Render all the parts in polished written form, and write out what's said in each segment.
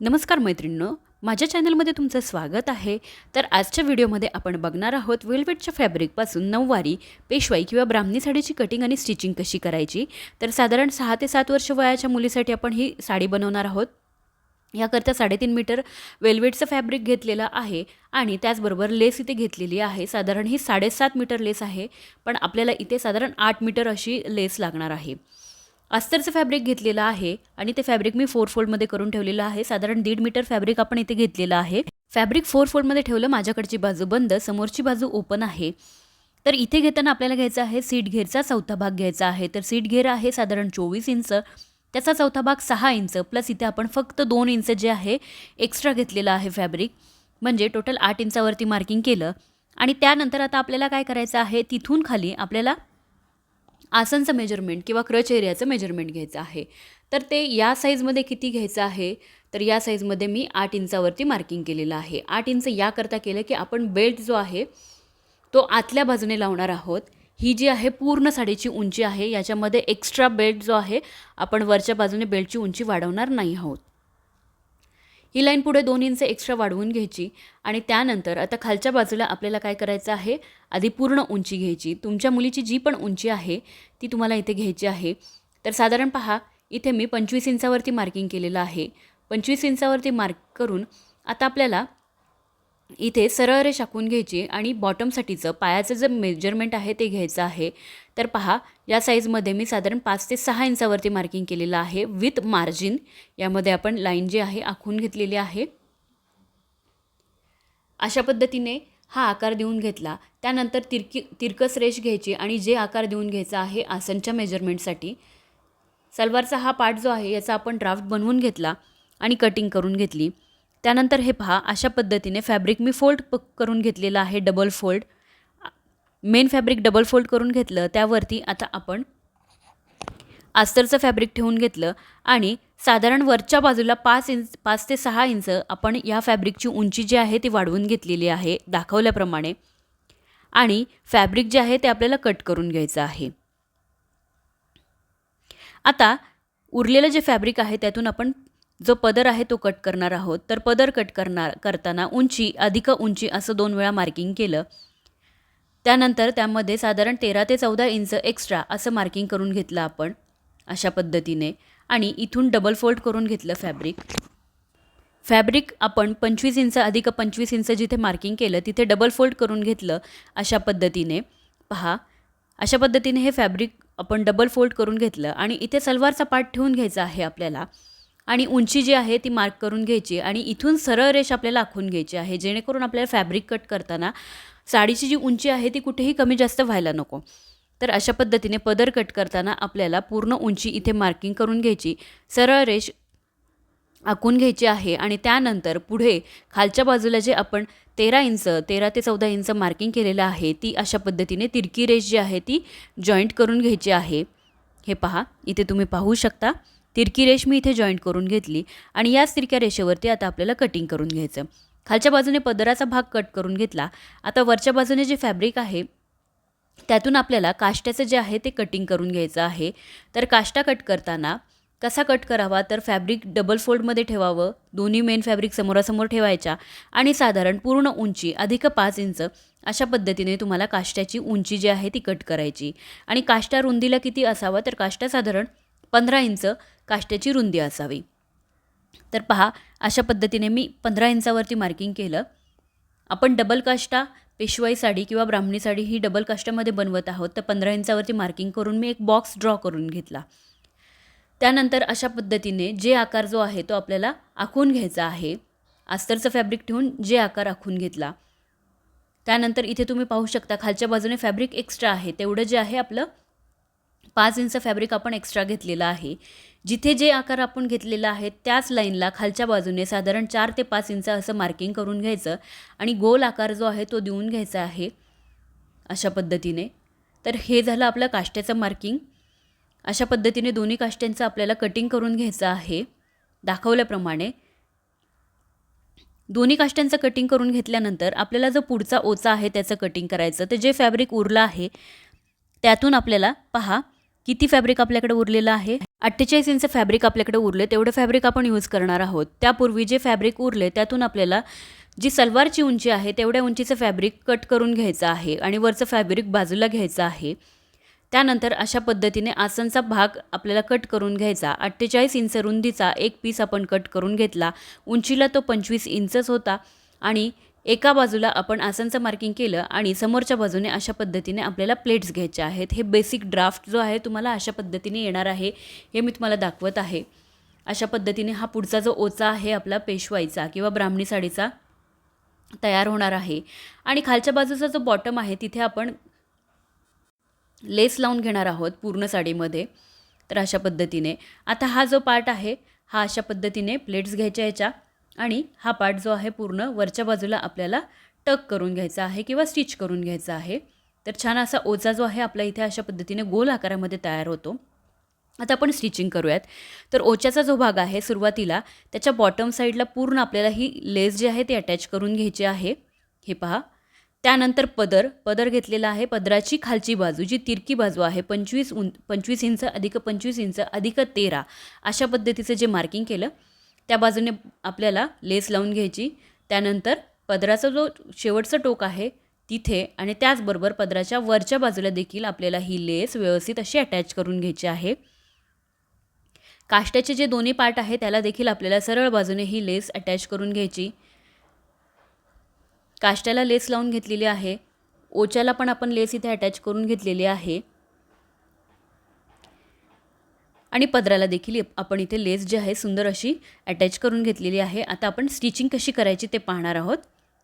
नमस्कार मैत्रिणींनो, माझ्या चॅनलमध्ये तुमचं स्वागत आहे. तर आजच्या व्हिडिओमध्ये आपण बघणार आहोत वेलवेटच्या फॅब्रिकपासून नऊवारी, पेशवाई किंवा ब्राह्मणी साडीची कटिंग आणि स्टिचिंग कशी करायची. तर साधारण 6 ते 7 वर्ष वयाच्या मुलीसाठी आपण ही साडी बनवणार आहोत. याकरता 3.5 मीटर वेलवेटचं फॅब्रिक घेतलेलं आहे आणि त्याचबरोबर लेस इथे घेतलेली आहे. साधारण ही 7.5 मीटर लेस आहे, पण आपल्याला इथे साधारण 8 मीटर अशी लेस लागणार आहे. अस्तरचं फॅब्रिक घेतलेलं आहे आणि ते फॅब्रिक मी 4 फोल्डमध्ये करून ठेवलेलं आहे. साधारण 1.5 मीटर फॅब्रिक आपण इथे घेतलेलं आहे. फॅब्रिक 4 फोल्डमध्ये ठेवलं. माझ्याकडची बाजू बंद, समोरची बाजू ओपन आहे. तर इथे घेताना आपल्याला घ्यायचा आहे सीट घेरचा चौथा भाग घ्यायचा आहे. तर सीट घेर आहे साधारण 24 इंच, त्याचा चौथा भाग 6 इंच प्लस इथे आपण फक्त 2 इंच जे आहे एक्स्ट्रा घेतलेलं आहे फॅब्रिक, म्हणजे टोटल 8 इंचावरती मार्किंग केलं. आणि त्यानंतर आता आपल्याला काय करायचं आहे, तिथून खाली आपल्याला आसनचं मेजरमेंट किंवा क्रच एरियाचं मेजरमेंट घ्यायचं आहे. तर ते या साईजमध्ये किती घ्यायचं आहे, तर या साईजमध्ये मी 8 इंचावरती मार्किंग केलेलं आहे. 8 इंच याकरता केलं की आपण बेल्ट जो आहे तो आतल्या बाजूने लावणार आहोत. ही जी आहे पूर्ण साडीची उंची आहे, याच्यामध्ये एक्स्ट्रा बेल्ट जो आहे आपण वरच्या बाजूने बेल्टची उंची वाढवणार नाही आहोत. ही लाईन पुढे 2 इंच एक्स्ट्रा वाढवून घ्यायची आणि त्यानंतर आता खालच्या बाजूला आपल्याला काय करायचं आहे, आधी पूर्ण उंची घ्यायची. तुमच्या मुलीची जी पण उंची आहे ती तुम्हाला इथे घ्यायची आहे. तर साधारण पहा, इथे मी 25 इंचावरती मार्किंग केलेलं आहे. 25 इंचावरती मार्क करून आता आपल्याला इथे सरळ रेष आखून घ्यायची आणि बॉटमसाठीचं पायाचं जे मेजरमेंट आहे ते घ्यायचं आहे. तर पहा, या साईजमध्ये मी साधारण 5 ते 6 इंचावरती मार्किंग केलेलं आहे विथ मार्जिन. यामध्ये आपण लाईन जी आहे आखून घेतलेली आहे. अशा पद्धतीने हा आकार देऊन घेतला. त्यानंतर तिरकस रेष घ्यायची आणि जे आकार देऊन घ्यायचा आहे आसनच्या मेजरमेंटसाठी. सलवारचा हा पार्ट जो आहे याचा आपण ड्राफ्ट बनवून घेतला आणि कटिंग करून घेतली. त्यानंतर हे पहा, अशा पद्धतीने फॅब्रिक मी फोल्ड करून घेतलेलं आहे, double fold. Main fabric double fold करून घेतलं. त्यावरती आता आपण अस्तरचं फॅब्रिक ठेवून घेतलं आणि साधारण वरच्या बाजूला 5 ते 6 इंच आपण या फॅब्रिकची उंची जी आहे ती वाढवून घेतलेली आहे दाखवल्याप्रमाणे. आणि फॅब्रिक जे आहे ते आपल्याला कट करून घ्यायचं आहे. आता उरलेलं जे फॅब्रिक आहे त्यातून आपण जो पदर आहे तो कट करणार आहोत. तर पदर कट करताना उंची अधिक उंची असं 2 वेळा मार्किंग केलं. त्यानंतर त्यामध्ये साधारण 13 ते 14 इंच एक्स्ट्रा असं मार्किंग करून घेतलं आपण अशा पद्धतीने. आणि इथून डबल फोल्ड करून घेतलं फॅब्रिक आपण 25 इंच अधिक 25 इंच जिथे मार्किंग केलं तिथे डबल फोल्ड करून घेतलं अशा पद्धतीने. पहा, अशा पद्धतीने हे फॅब्रिक आपण डबल फोल्ड करून घेतलं आणि इथे सलवारचा पार्ट ठेवून घ्यायचा आहे आपल्याला. आणि उंची जी आहे ती मार्क करून घ्यायची आणि इथून सरळ रेष आपल्याला आखून घ्यायची आहे, जेणेकरून आपल्याला फॅब्रिक कट करताना साडीची जी उंची आहे ती कुठेही कमी जास्त व्हायला नको. तर अशा पद्धतीने पदर कट करताना आपल्याला पूर्ण उंची इथे मार्किंग करून घ्यायची, सरळ रेष आखून घ्यायची आहे. आणि त्यानंतर पुढे खालच्या बाजूला जे आपण 13 ते 14 इंच मार्किंग केलेलं आहे ती अशा पद्धतीने तिरकी रेष जी आहे ती जॉईंट करून घ्यायची आहे. हे पहा, इथे तुम्ही पाहू शकता तिरकी रेष मी इथे जॉईंट करून घेतली आणि याच तिरक्या रेषेवरती आता आपल्याला कटिंग करून घ्यायचं. खालच्या बाजूने पदराचा भाग कट करून घेतला. आता वरच्या बाजूने जे फॅब्रिक आहे त्यातून आपल्याला काष्टाचं जे आहे ते कटिंग करून घ्यायचं आहे. तर काष्टा कट करताना कसा कट करावा, तर फॅब्रिक डबल फोल्डमध्ये ठेवावं, दोन्ही मेन फॅब्रिक समोरासमोर ठेवायच्या आणि साधारण पूर्ण उंची अधिक 5 इंच अशा पद्धतीने तुम्हाला काष्टाची उंची जी आहे ती कट करायची. आणि काष्टा रुंदीला किती असावा, तर काष्टा साधारण 15 इंच काष्टाची रुंदी असावी. तर पहा, अशा पद्धतीने मी 15 इंचावरती मार्किंग केलं. आपण डबल काष्टा पेशवाई साडी किंवा ब्राह्मणी साडी ही डबल काष्टामध्ये बनवत आहोत. तर 15 इंचावरती मार्किंग करून मी एक बॉक्स ड्रॉ करून घेतला. त्यानंतर अशा पद्धतीने जे आकार जो आहे तो आपल्याला आखून घ्यायचा आहे. अस्तरचं फॅब्रिक ठेवून जे आकार आखून घेतला. त्यानंतर इथे तुम्ही पाहू शकता खालच्या बाजूने फॅब्रिक एक्स्ट्रा आहे, तेवढं जे आहे आपलं 5 इंच फॅब्रिक आपण एक्स्ट्रा घेतलेलं आहे. जिथे जे आकार आपण घेतलेला आहे त्याच लाईनला खालच्या बाजूने साधारण 4 ते 5 इंच असं मार्किंग करून घ्यायचं आणि गोल आकार जो आहे तो देऊन घ्यायचा आहे अशा पद्धतीने. तर हे झालं आपलं काष्ट्याचं मार्किंग. अशा पद्धतीने दोन्ही काष्ट्यांचं आपल्याला कटिंग करून घ्यायचं आहे दाखवल्याप्रमाणे. दोन्ही काष्ट्यांचं कटिंग करून घेतल्यानंतर आपल्याला जो पुढचा ओचा आहे त्याचं कटिंग करायचं. तर जे फॅब्रिक उरलं आहे त्यातून आपल्याला पहा किती फॅब्रिक आपल्याकडे उरलेलं आहे? 48 इंच फॅब्रिक आपल्याकडे उरले, तेवढं फॅब्रिक आपण यूज करणार आहोत. त्यापूर्वी जे फॅब्रिक उरले त्यातून आपल्याला जी सलवारची उंची आहे तेवढ्या उंचीचं फॅब्रिक कट करून घ्यायचं आहे आणि वरचं फॅब्रिक बाजूला घ्यायचं आहे. त्यानंतर अशा पद्धतीने आसनचा भाग आपल्याला कट करून घ्यायचा. 48 इंच रुंदीचा एक पीस आपण कट करून घेतला. उंचीला तो 25 इंचच होता आणि एका बाजूला आपण आसनचं मार्किंग केलं आणि समोरच्या बाजूने अशा पद्धतीने आपल्याला प्लेट्स घ्यायच्या आहेत. हे बेसिक ड्राफ्ट जो आहे तुम्हाला अशा पद्धतीने येणार आहे, हे मी तुम्हाला दाखवत आहे. अशा पद्धतीने हा पुढचा जो ओचा आहे आपला पेशवाईचा किंवा ब्राह्मणी साडीचा तयार होणार आहे. आणि खालच्या बाजूचा जो बॉटम आहे तिथे आपण लेस लावून घेणार आहोत पूर्ण साडीमध्ये. तर अशा पद्धतीने आता हा जो पार्ट आहे हा अशा पद्धतीने प्लेट्स घ्यायच्या याच्या आणि हा पार्ट जो आहे पूर्ण वरच्या बाजूला आपल्याला टक करून घ्यायचा आहे किंवा स्टिच करून घ्यायचा आहे. तर छान असा ओचा जो आहे आपला इथे अशा पद्धतीने गोल आकारामध्ये तयार होतो. आता आपण स्टिचिंग करूयात. तर ओच्याचा जो भाग आहे सुरुवातीला त्याच्या बॉटम साईडला पूर्ण आपल्याला ही लेस जी आहे ती अटॅच करून घ्यायची आहे. हे पहा. त्यानंतर पदर घेतलेला आहे. पदराची खालची बाजू जी तिरकी बाजू आहे 25 इंच अधिक 25 इंच अधिक 13 अशा पद्धतीचं जे मार्किंग केलं त्या बाजूने आपल्याला लेस लावून घ्यायची. त्यानंतर पदराचा जो शेवटचं टोक आहे तिथे आणि त्याचबरोबर पदराच्या वरच्या बाजूला देखील आपल्याला ही लेस व्यवस्थित अशी अटॅच करून घ्यायची आहे. काष्टाचे जे दोन्ही पार्ट आहे त्याला देखील आपल्याला सरळ बाजूने ही लेस अटॅच करून घ्यायची. काष्टाला लेस लावून घेतलेली आहे. ओच्याला पण आपण लेस इथे अटॅच करून घेतलेली आहे आणि पदराला देखील आपण इथे लेस जी आहे सुंदर अशी अटॅच करून घेतलेली आहे. आता आपण स्टिचिंग कशी करायची ते पाहणार आहोत.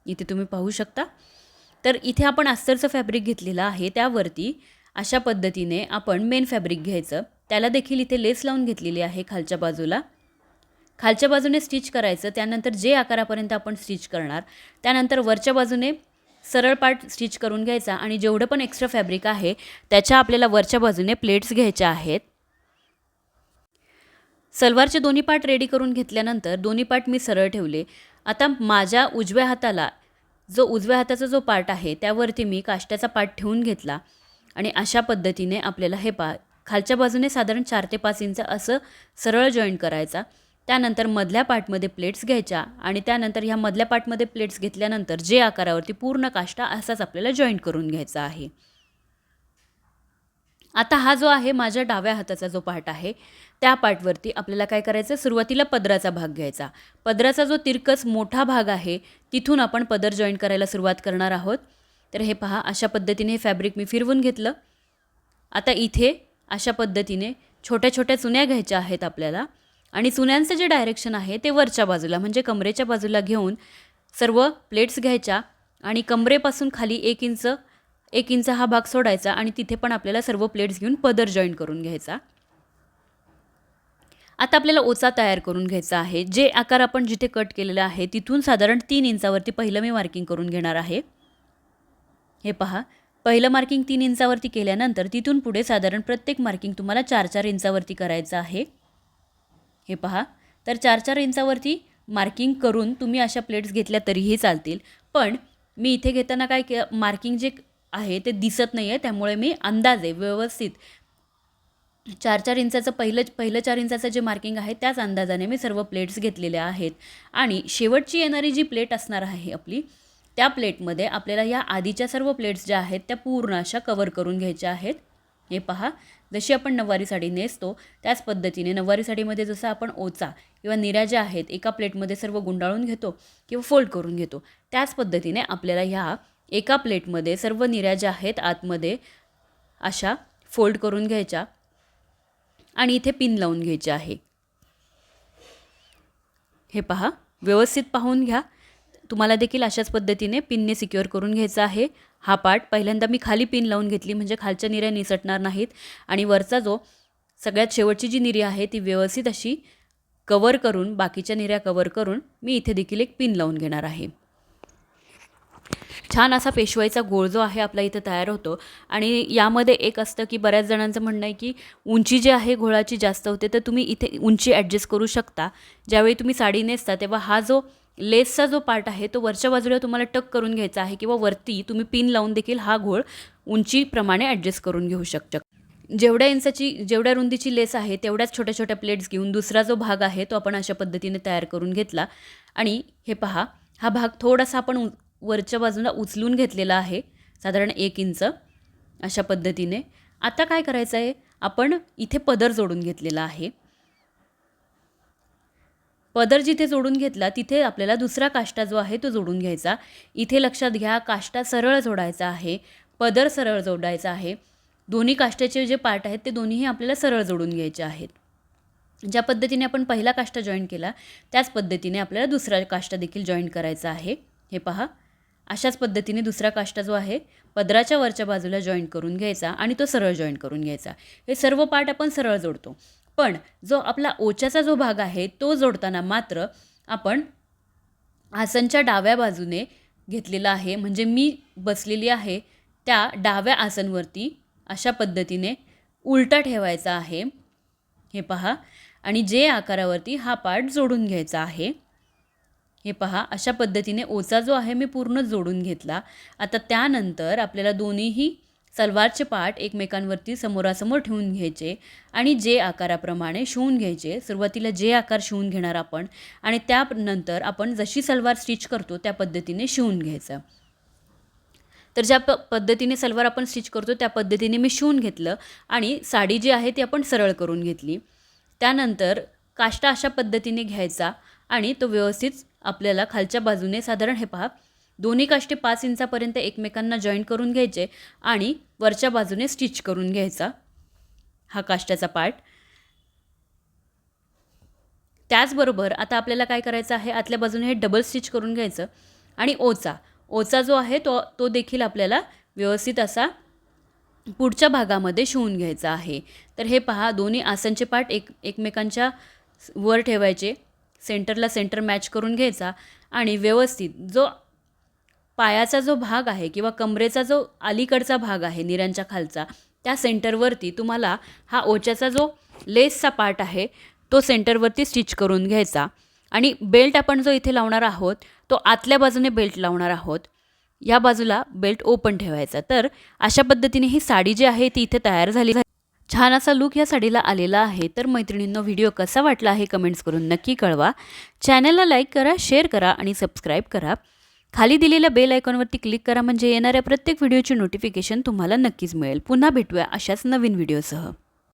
इथे तुम्ही पाहू शकता. तर इथे आपण अस्तरचं फॅब्रिक घेतलेलं आहे. त्यावरती अशा पद्धतीने आपण मेन फॅब्रिक घ्यायचं. त्याला देखील इथे लेस लावून घेतलेली आहे खालच्या बाजूला. खालच्या बाजूने स्टिच करायचं. त्यानंतर जे आकारापर्यंत आपण स्टिच करणार त्यानंतर वरच्या बाजूने सरळ पार्ट स्टिच करून घ्यायचा आणि जेवढं पण एक्स्ट्रा फॅब्रिक आहे त्याच्या आपल्याला वरच्या बाजूने प्लेट्स घ्यायच्या आहेत. सलवारचे दोन्ही पार्ट रेडी करून घेतल्यानंतर दोन्ही पार्ट मी सरळ ठेवले. आता माझ्या उजव्या हाताचा जो पार्ट आहे त्यावरती मी काष्टाचा पार्ट ठेवून घेतला आणि अशा पद्धतीने आपल्याला हे खालच्या बाजूने साधारण 4 ते 5 इंच असं सरळ जॉईंट करायचा. त्यानंतर मधल्या पार्टमध्ये प्लेट्स घ्यायच्या आणि त्यानंतर ह्या मधल्या पार्टमध्ये प्लेट्स घेतल्यानंतर जे आकारावरती पूर्ण काष्टा असाच आपल्याला जॉईंट करून घ्यायचा आहे. आता हा जो आहे माझ्या डाव्या हाताचा जो पार्ट आहे त्या पार्टवरती आपल्याला काय करायचं, सुरुवातीला पदराचा भाग घ्यायचा. पदराचा जो तिरकस मोठा भाग आहे तिथून आपण पदर जॉईंट करायला सुरुवात करणार आहोत. तर हे पहा अशा पद्धतीने हे फॅब्रिक मी फिरवून घेतलं. आता इथे अशा पद्धतीने छोट्या छोट्या चुन्या घ्यायच्या आहेत आपल्याला आणि चुन्यांचं जे डायरेक्शन आहे ते वरच्या बाजूला म्हणजे कमरेच्या बाजूला घेऊन सर्व प्लेट्स घ्यायच्या आणि कमरेपासून खाली 1 इंच हा भाग सोडायचा आणि तिथे पण आपल्याला सर्व प्लेट्स घेऊन पदर जॉईंट करून घ्यायचा. आता आपल्याला ओचा तयार करून घ्यायचा आहे. जे आकार आपण जिथे कट केलेला आहे तिथून साधारण 3 इंचावरती पहिलं मी मार्किंग करून घेणार आहे. हे पहा. पहिलं मार्किंग 3 इंचावरती केल्यानंतर तिथून पुढे साधारण प्रत्येक मार्किंग तुम्हाला 4-4 इंचावरती करायचं आहे. हे पहा. तर 4-4 इंचावरती मार्किंग करून तुम्ही अशा प्लेट्स घेतल्या तरीही चालतील. पण मी इथे घेताना काय मार्किंग जे आहे ते दिसत नाही आहे त्यामुळे मी अंदाजे व्यवस्थित 4-4 इंचाचं पहिलं 4 इंचाचं जे मार्किंग आहे त्याच अंदाजाने मी सर्व प्लेट्स घेतलेल्या आहेत. आणि शेवटची येणारी जी प्लेट असणार आहे आपली त्या प्लेटमध्ये आपल्याला या आधीच्या सर्व प्लेट्स ज्या आहेत त्या पूर्ण अशा कवर करून घ्यायच्या आहेत. हे पहा. जशी आपण नऊवारी साडी नेसतो त्याच पद्धतीने नऊवारी साडीमध्ये जसं आपण ओचा किंवा निऱ्या ज्या आहेत एका प्लेटमध्ये सर्व गुंडाळून घेतो किंवा फोल्ड करून घेतो त्याच पद्धतीने आपल्याला ह्या एका प्लेटमध्ये सर्व निऱ्या ज्या आहेत आतमध्ये अशा फोल्ड करून घ्यायच्या आणि इथे पिन लावून घ्यायचे आहे. हे पहा. व्यवस्थित पाहून घ्या. तुम्हाला देखील अशाच पद्धतीने पिनने सिक्युअर करून घ्यायचा आहे. हा पार्ट पहिल्यांदा मी खाली पिन लावून घेतली म्हणजे खालच्या निऱ्या निसटणार नाहीत आणि वरचा जो सगळ्यात शेवटची जी निरी आहे ती व्यवस्थित अशी कवर करून बाकीच्या निऱ्या कवर करून मी इथे देखील एक पिन लावून घेणार आहे. छान असा पेशवाईचा गोळ जो आहे आपला इथं तयार होतो आणि यामध्ये एक असतं की बऱ्याच जणांचं म्हणणं आहे की उंची जी आहे घोळाची जास्त होते तर तुम्ही इथे उंची ॲडजस्ट करू शकता. ज्यावेळी तुम्ही साडी नेसता तेव्हा हा जो लेसचा जो पार्ट आहे तो वरच्या बाजूला तुम्हाला टक करून घ्यायचा आहे किंवा वरती तुम्ही पिन लावून देखील हा घोळ उंचीप्रमाणे ॲडजस्ट करून घेऊ शकता. जेवढ्या रुंदीची लेस आहे तेवढ्याच छोट्या छोट्या प्लेट्स घेऊन दुसरा जो भाग आहे तो आपण अशा पद्धतीने तयार करून घेतला. आणि हे पहा, हा भाग थोडासा आपण वरच्या बाजूला उचलून घेतलेला आहे, साधारण 1 इंच अशा पद्धतीने. आता काय करायचं आहे, आपण इथे पदर जोडून घेतलेला आहे. पदर जिथे जोडून घेतला तिथे आपल्याला दुसरा काष्टा जो आहे तो जोडून घ्यायचा. इथे लक्षात घ्या, काष्टा सरळ जोडायचा आहे, पदर सरळ जोडायचा आहे. दोन्ही काष्ट्याचे जे पार्ट आहेत ते दोन्हीही आपल्याला सरळ जोडून घ्यायचे आहेत. ज्या पद्धतीने आपण पहिला काष्टा जॉईन केला त्याच पद्धतीने आपल्याला दुसरा काष्टा देखील जॉईन करायचा आहे. हे पहा, अशाच पद्धतीने दुसरा काष्टा जो आहे पदराच्या वरच्या बाजूला जॉईन करून घ्यायचा आणि तो सरळ जॉईन करून घ्यायचा. हे सर्व पार्ट आपण सरळ जोडतो, पण जो आपला ओच्याचा जो भाग आहे तो जोडताना मात्र आपण आसनच्या डाव्या बाजूने घेतलेला आहे. म्हणजे मी बसलेली आहे त्या डाव्या आसनवरती अशा पद्धतीने उलटा ठेवायचा आहे. हे पहा, आणि जे आकारावरती हा पार्ट जोडून घ्यायचा आहे. हे पहा, अशा पद्धतीने ओचा जो आहे मी पूर्ण जोडून घेतला. आता त्यानंतर आपल्याला दोन्हीही सलवारचे पार्ट एकमेकांवरती समोरासमोर ठेवून घ्यायचे आणि जे आकाराप्रमाणे शिवून घ्यायचे. सुरुवातीला जे आकार शिवून घेणार आपण आणि त्यानंतर आपण जशी सलवार स्टिच करतो त्या पद्धतीने शिवून घ्यायचं. तर ज्या पद्धतीने सलवार आपण स्टिच करतो त्या पद्धतीने मी शिवून घेतलं आणि साडी जी आहे ती आपण सरळ करून घेतली. त्यानंतर काष्टा अशा पद्धतीने घ्यायचा आणि तो व्यवस्थित आपल्याला खालच्या बाजूने साधारण हे पहा, दोन्ही काष्टे 5 इंचापर्यंत एकमेकांना जॉईन करून घ्यायचे आणि वरच्या बाजूने स्टिच करून घ्यायचा हा काष्ट्याचा पार्ट. त्याचबरोबर आता आपल्याला काय करायचं आहे, आतल्या बाजूने हे डबल स्टिच करून घ्यायचं आणि ओचा जो आहे तो देखील आपल्याला व्यवस्थित असा पुढच्या भागामध्ये शिवून घ्यायचा आहे. तर हे पहा, दोन्ही आसनचे पार्ट एकमेकांच्या वर ठेवायचे, सेंटरला सेंटर मॅच करून घ्यायचा आणि व्यवस्थित जो पायाचा जो भाग आहे किंवा कमरेचा जो अलीकडचा भाग आहे निऱ्यांच्या खालचा, त्या सेंटरवरती तुम्हाला हा ओच्याचा जो लेसचा पार्ट आहे तो सेंटरवरती स्टिच करून घ्यायचा. आणि बेल्ट आपण जो इथे लावणार आहोत तो आतल्या बाजूने बेल्ट लावणार आहोत, या बाजूला बेल्ट ओपन ठेवायचा. तर अशा पद्धतीने ही साडी जी आहे ती इथे तयार झाली. छान असा लूक या साडीला आलेला आहे. तर मैत्रिणींनो, व्हिडिओ कसा वाटला आहे कमेंट्स करून नक्की कळवा. चॅनलला लाईक करा, शेअर करा आणि सबस्क्राईब करा. खाली दिलेल्या बेल आयकॉनवरती क्लिक करा म्हणजे येणाऱ्या प्रत्येक व्हिडिओची नोटिफिकेशन तुम्हाला नक्कीच मिळेल. पुन्हा भेटूया अशाच नवीन व्हिडिओसह.